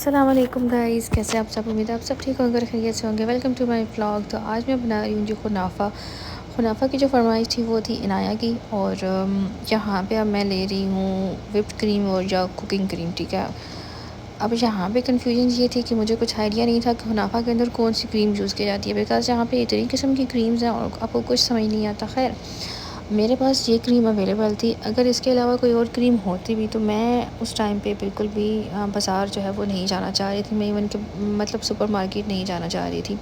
अस्सलाम वालेकुम गाइस, कैसे आप सब। उम्मीद है आप सब ठीक होंगे, खैरियत से होंगे। Welcome to my vlog. तो आज मैं बना रही हूँ जो खुनाफा की जो फरमाइश थी वो थी इनाया की। और यहाँ पे अब मैं ले रही हूँ विप्ड क्रीम और या कुकिंग क्रीम, ठीक है। अब यहाँ पे कन्फ्यूजन ये थी कि मुझे कुछ आइडिया नहीं था कि खुनाफा के अंदर कौन सी क्रीम यूज़ की जाती है, बिकॉज़ यहाँ पे इतनी किस्म की क्रीम्स हैं और आपको कुछ समझ नहीं आता। खैर, मेरे पास ये क्रीम अवेलेबल थी। अगर इसके अलावा कोई और क्रीम होती भी तो मैं उस टाइम पे बिल्कुल भी बाज़ार जो है वो नहीं जाना चाह रही थी। मैं इवन के मतलब सुपरमार्केट नहीं जाना चाह रही थी।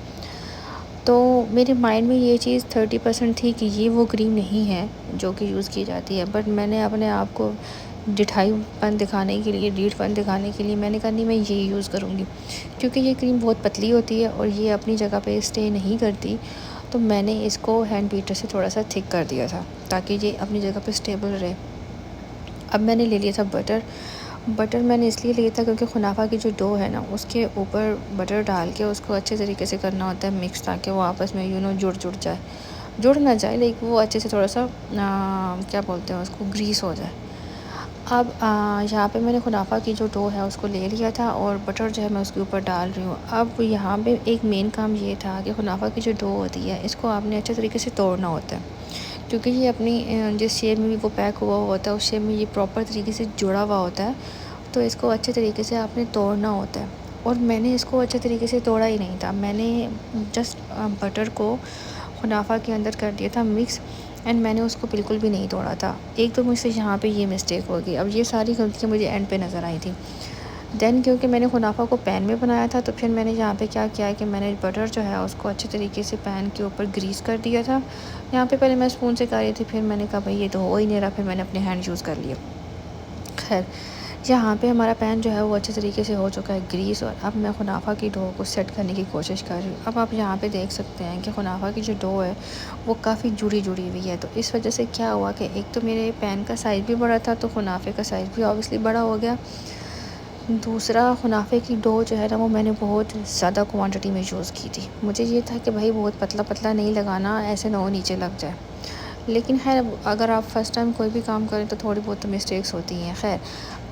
तो मेरे माइंड में ये चीज़ 30% थी कि ये वो क्रीम नहीं है जो कि यूज़ की जाती है। बट मैंने अपने आप को ढिठाईपन दिखाने के लिए, ढीठपन दिखाने के लिए मैंने कहा नहीं, मैं ये यूज़ करूँगी, क्योंकि ये क्रीम बहुत पतली होती है और ये अपनी जगह पे स्टे नहीं करती। तो मैंने इसको हैंड बीटर से थोड़ा सा थिक कर दिया था ताकि ये अपनी जगह पे स्टेबल रहे। अब मैंने ले लिया था बटर मैंने इसलिए लिया था क्योंकि खुनाफा की जो डो है ना, उसके ऊपर बटर डाल के उसको अच्छे तरीके से करना होता है मिक्स, ताकि वो आपस में जुड़ ना जाए, लेकिन वो अच्छे से थोड़ा सा क्या बोलते हैं उसको, ग्रीस हो जाए। अब यहाँ पे मैंने खुनाफा की जो डो है उसको ले लिया था और बटर जो है मैं उसके ऊपर डाल रही हूँ। अब यहाँ पे एक मेन काम ये था कि खुनाफा की जो डो होती है इसको आपने अच्छे तरीके से तोड़ना होता है, क्योंकि ये अपनी जिस शेप में भी वो पैक हुआ होता है उस शेप में ये प्रॉपर तरीके से जुड़ा हुआ होता है। तो इसको अच्छे तरीके से आपने तोड़ना होता है। और मैंने इसको अच्छे तरीके से तोड़ा ही नहीं था, मैंने जस्ट बटर को खुनाफा के अंदर कर दिया था मिक्स, एंड मैंने उसको बिल्कुल भी नहीं तोड़ा था। एक तो मुझसे यहाँ पे ये मिस्टेक हो गई। अब ये सारी गलतियाँ मुझे एंड पे नज़र आई थी। देन क्योंकि मैंने खुनाफा को पैन में बनाया था, तो फिर मैंने यहाँ पे क्या किया कि मैंने बटर जो है उसको अच्छे तरीके से पैन के ऊपर ग्रीस कर दिया था। यहाँ पे पहले मैं स्पून से कर रही थी, फिर मैंने कहा भाई ये तो हो ही नहीं रहा, फिर मैंने अपने हैंड यूज़ कर लिया। खैर, यहाँ पे हमारा पैन जो है वो अच्छे तरीके से हो चुका है ग्रीस, और अब मैं खुनाफा की डो को सेट करने की कोशिश कर रही हूँ। अब आप यहाँ पे देख सकते हैं कि खुनाफा की जो डो है वो काफ़ी जुड़ी हुई है। तो इस वजह से क्या हुआ कि एक तो मेरे पैन का साइज़ भी बड़ा था, तो खुनाफे का साइज़ भी ऑब्वियसली बड़ा हो गया। दूसरा, खुनाफे की डो जो है ना वो मैंने बहुत ज़्यादा क्वांटिटी में यूज़ की थी। मुझे ये था कि भाई बहुत पतला पतला नहीं लगाना, ऐसे ना हो नीचे लग जाए। लेकिन खैर, अगर आप फ़र्स्ट टाइम कोई भी काम करें तो थोड़ी बहुत तो मिस्टेक्स होती हैं। खैर,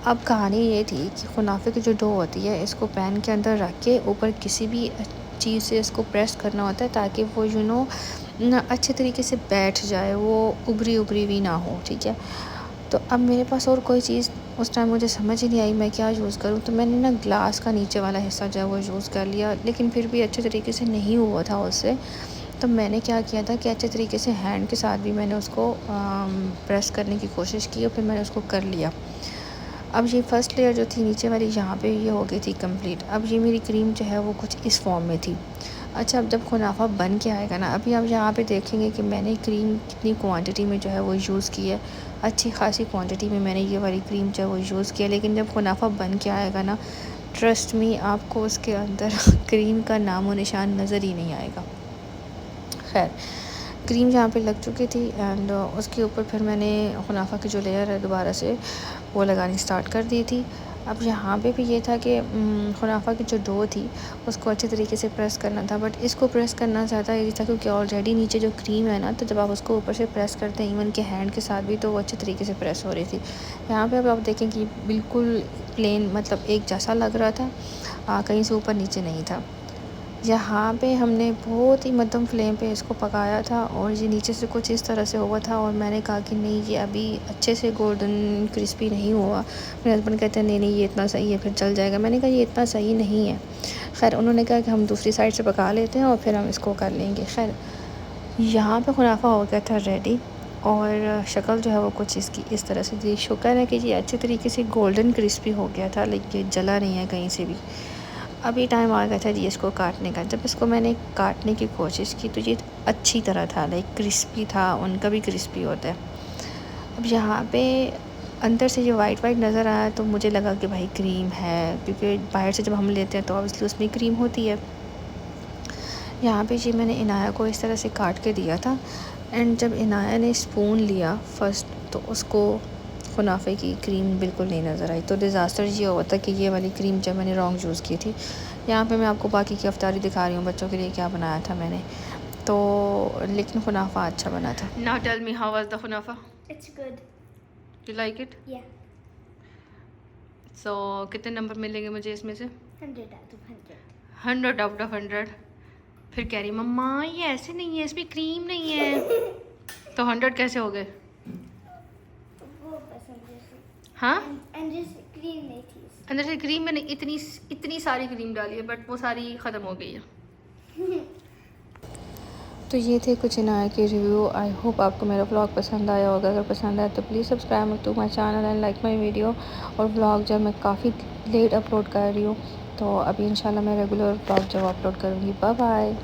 अब कहानी ये थी कि खुनाफे की जो डो होती है इसको पैन के अंदर रख के ऊपर किसी भी चीज़ से इसको प्रेस करना होता है, ताकि वो ना अच्छे तरीके से बैठ जाए, वो उभरी भी ना हो, ठीक है। तो अब मेरे पास और कोई चीज़ उस टाइम मुझे समझ ही नहीं आई मैं क्या यूज़ करूँ। तो मैंने ना ग्लास का नीचे वाला हिस्सा जो है वो यूज़ कर लिया, लेकिन फिर भी अच्छे तरीके से नहीं हुआ था उससे। तो मैंने क्या किया था कि अच्छे तरीके से हैंड के साथ भी मैंने उसको प्रेस करने की कोशिश की और फिर मैंने उसको कर लिया। अब ये फ़र्स्ट लेयर जो थी नीचे वाली, यहाँ पे ये हो गई थी कंप्लीट। अब ये मेरी क्रीम जो है वो कुछ इस फॉर्म में थी। अच्छा, अब जब खुनाफा बन के आएगा ना, अभी आप यहाँ पे देखेंगे कि मैंने क्रीम कितनी क्वांटिटी में जो है वो यूज़ की है। अच्छी खासी क्वांटिटी में मैंने ये वाली क्रीम जो है वो यूज़ किया, लेकिन जब खुनाफा बन के आएगा ना, ट्रस्ट मी, आपको उसके अंदर क्रीम का नामो निशान नज़र ही नहीं आएगा। खैर, क्रीम यहाँ पे लग चुकी थी एंड उसके ऊपर फिर मैंने खुनाफा की जो लेयर है दोबारा से वो लगानी स्टार्ट कर दी थी। अब यहाँ पे भी ये था कि खुनाफा की जो डो थी उसको अच्छे तरीके से प्रेस करना था, बट इसको प्रेस करना ज़्यादा ईजी था क्योंकि ऑलरेडी नीचे जो क्रीम है ना, तो जब आप उसको ऊपर से प्रेस करते हैं इवन के हैंड के साथ भी, तो वो अच्छे तरीके से प्रेस हो रही थी। यहाँ पे अब आप देखें कि बिल्कुल प्लेन, मतलब एक जैसा लग रहा था, कहीं से ऊपर नीचे नहीं था। यहाँ पे हमने बहुत ही मध्यम फ्लेम पे इसको पकाया था और ये नीचे से कुछ इस तरह से हुआ था, और मैंने कहा कि नहीं, ये अभी अच्छे से गोल्डन क्रिस्पी नहीं हुआ। मेरे हस्बैंड कहते हैं नहीं नहीं, ये इतना सही है, फिर चल जाएगा। मैंने कहा ये इतना सही नहीं है। खैर, उन्होंने कहा कि हम दूसरी साइड से पका लेते हैं और फिर हम इसको कर लेंगे। खैर, यहाँ पे खुनाफा हो गया था रेडी, और शक्ल जो है वो कुछ इसकी इस तरह से थी। शुक्र है कि ये अच्छे तरीके से गोल्डन क्रिस्पी हो गया था, लेकिन ये जला नहीं है कहीं से भी। अभी टाइम आ गया था जी इसको काटने का। जब इसको मैंने काटने की कोशिश की तो ये अच्छी तरह था, लाइक क्रिस्पी था, उनका भी क्रिस्पी होता है। अब यहाँ पे अंदर से ये वाइट नज़र आया तो मुझे लगा कि भाई क्रीम है, क्योंकि बाहर से जब हम लेते हैं तो ऑब्वियसली उसमें क्रीम होती है। यहाँ पे जी मैंने इनाया को इस तरह से काट के दिया था, एंड जब इनाया ने स्पून लिया फर्स्ट, तो उसको खुनाफे की क्रीम बिल्कुल नहीं नज़र आई। तो डिज़ास्टर ये हुआ था कि ये वाली क्रीम जब मैंने रॉन्ग यूज़ की थी। यहाँ पे मैं आपको बाकी की अफ्तारी दिखा रही हूँ, बच्चों के लिए क्या बनाया था मैंने, तो लेकिन खुनाफा अच्छा बना था। Now tell me, how was the खुनाफा? It's good. You like it? Yeah. So कितने नंबर मिलेंगे मुझे इसमें से? 100 आउट ऑफ 100। फिर कह रही मम्मा ये ऐसे नहीं है, इसमें क्रीम नहीं है। तो 100 कैसे हो गए? हाँ, अंदर से क्रीम मैंने इतनी सारी क्रीम डाली है, बट वो सारी ख़त्म हो गई है। तो ये थे कुछ इनाया के रिव्यू। आई होप आपको मेरा व्लॉग पसंद आया होगा। अगर पसंद आया तो please subscribe to my channel and like my video. और व्लॉग जब मैं काफ़ी लेट अपलोड कर रही हूँ, तो अभी इंशाल्लाह मैं रेगुलर व्लॉग जब अपलोड करूँगी। Bye bye.